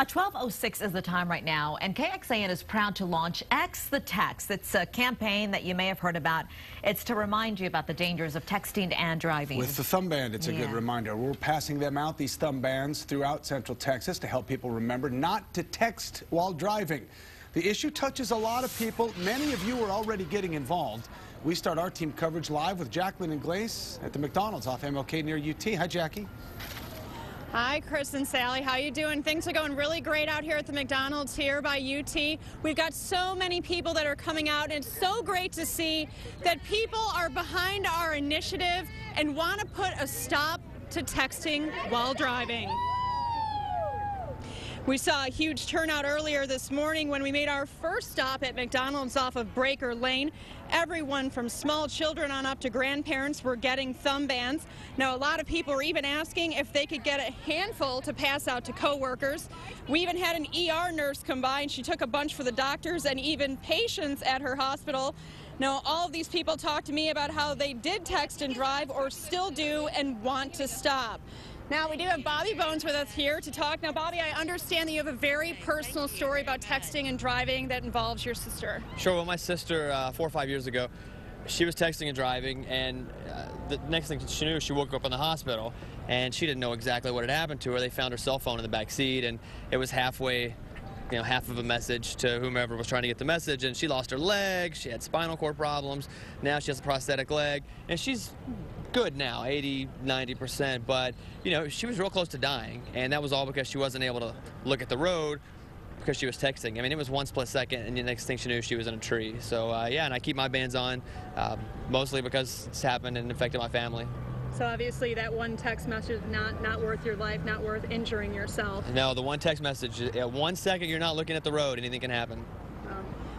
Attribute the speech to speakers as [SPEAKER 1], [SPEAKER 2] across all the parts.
[SPEAKER 1] 12:06 is the time right now, and KXAN is proud to launch XtheTXT. It's a campaign that you may have heard about. It's to remind you about the dangers of texting and driving.
[SPEAKER 2] With the thumb band, it's a good reminder. We're passing them out, these thumb bands, throughout Central Texas to help people remember not to text while driving. The issue touches a lot of people. Many of you are already getting involved. We start our team coverage live with Jacqueline and Glace at the McDonald's off MLK near UT. Hi, Jackie.
[SPEAKER 3] Hi, Chris and Sally. How you doing? Things are going really great out here at the McDonald's here by UT. We've got so many people that are coming out, and it's so great to see that people are behind our initiative and want to put a stop to texting while driving. We saw a huge turnout earlier this morning when we made our first stop at McDonald's off of Breaker Lane. Everyone from small children on up to grandparents were getting thumb bands. Now, a lot of people were even asking if they could get a handful to pass out to coworkers. We even had an ER nurse come by, and she took a bunch for the doctors and even patients at her hospital. Now, all of these people talked to me about how they did text and drive or still do and want to stop. Now, we do have Bobby Bones with us here to talk. Now, Bobby, I understand that you have a very personal story about texting and driving that involves your sister.
[SPEAKER 4] Sure. Well, my sister, 4 or 5 years ago, she was texting and driving, and the next thing she knew, she woke up in the hospital, and she didn't know exactly what had happened to her. They found her cell phone in the back seat, and it was halfway, half of a message to whomever was trying to get the message, and she lost her leg. She had spinal cord problems. Now she has a prosthetic leg, and she's good now, 80, 90%, but she was real close to dying, and that was all because she wasn't able to look at the road because she was texting. I mean, it was one split second, and the next thing she knew, she was in a tree. So yeah, and I keep my bands on mostly because it's happened and affected my family.
[SPEAKER 3] So obviously that one text message is not worth your life, not worth injuring yourself.
[SPEAKER 4] No, the one text message, 1 second you're not looking at the road, anything can happen.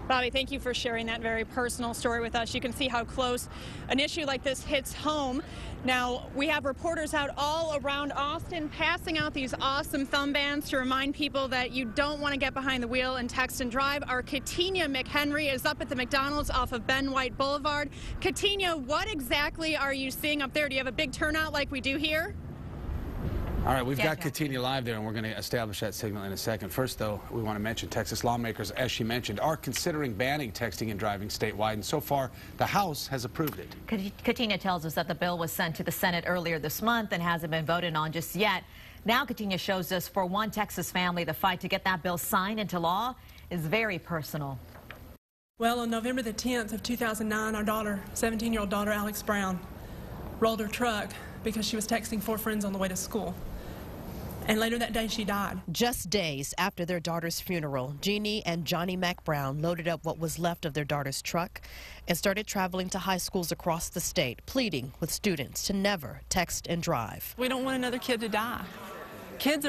[SPEAKER 3] Bobby, thank you for sharing that very personal story with us. You can see how close an issue like this hits home. Now, we have reporters out all around Austin passing out these awesome thumb bands to remind people that you don't want to get behind the wheel and text and drive. Our Katinia McHenry is up at the McDonald's off of Ben White Boulevard. Katinia, what exactly are you seeing up there? Do you have a big turnout like we do here?
[SPEAKER 2] All right, we've got Katinia live there, and we're going to establish that signal in a second. First, though, we want to mention Texas lawmakers, as she mentioned, are considering banning texting and driving statewide, and so far, the House has approved it.
[SPEAKER 1] Katinia tells us that the bill was sent to the Senate earlier this month and hasn't been voted on just yet. Now, Katinia shows us for one Texas family, the fight to get that bill signed into law is very personal.
[SPEAKER 5] Well, on November the 10th of 2009, our daughter, 17-year-old daughter, Alex Brown, rolled her truck because she was texting 4 friends on the way to school. And later that day, she died.
[SPEAKER 6] Just days after their daughter's funeral, Jeannie and Johnny Mac Brown loaded up what was left of their daughter's truck and started traveling to high schools across the state, pleading with students to never text and drive.
[SPEAKER 5] We don't want another kid to die. Kids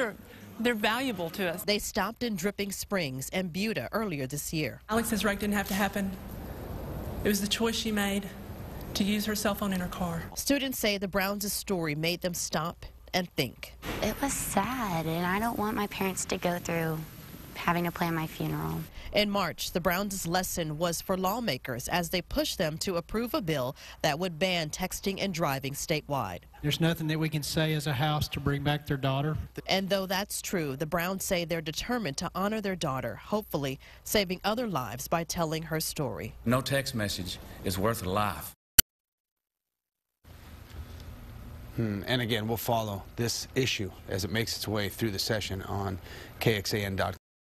[SPEAKER 5] they're valuable to us.
[SPEAKER 6] They stopped in Dripping Springs and Buda earlier this year.
[SPEAKER 5] Alex's wreck didn't have to happen. It was the choice she made to use her cell phone in her car.
[SPEAKER 6] Students say the Browns' story made them stop and think.
[SPEAKER 7] It was sad, and I don't want my parents to go through having to plan my funeral.
[SPEAKER 6] In March, the Browns' lesson was for lawmakers as they pushed them to approve a bill that would ban texting and driving statewide.
[SPEAKER 8] There's nothing that we can say as a house to bring back their daughter.
[SPEAKER 6] And though that's true, the Browns say they're determined to honor their daughter, hopefully saving other lives by telling her story.
[SPEAKER 9] No text message is worth a life.
[SPEAKER 2] And again, we'll follow this issue as it makes its way through the session on KXAN.com.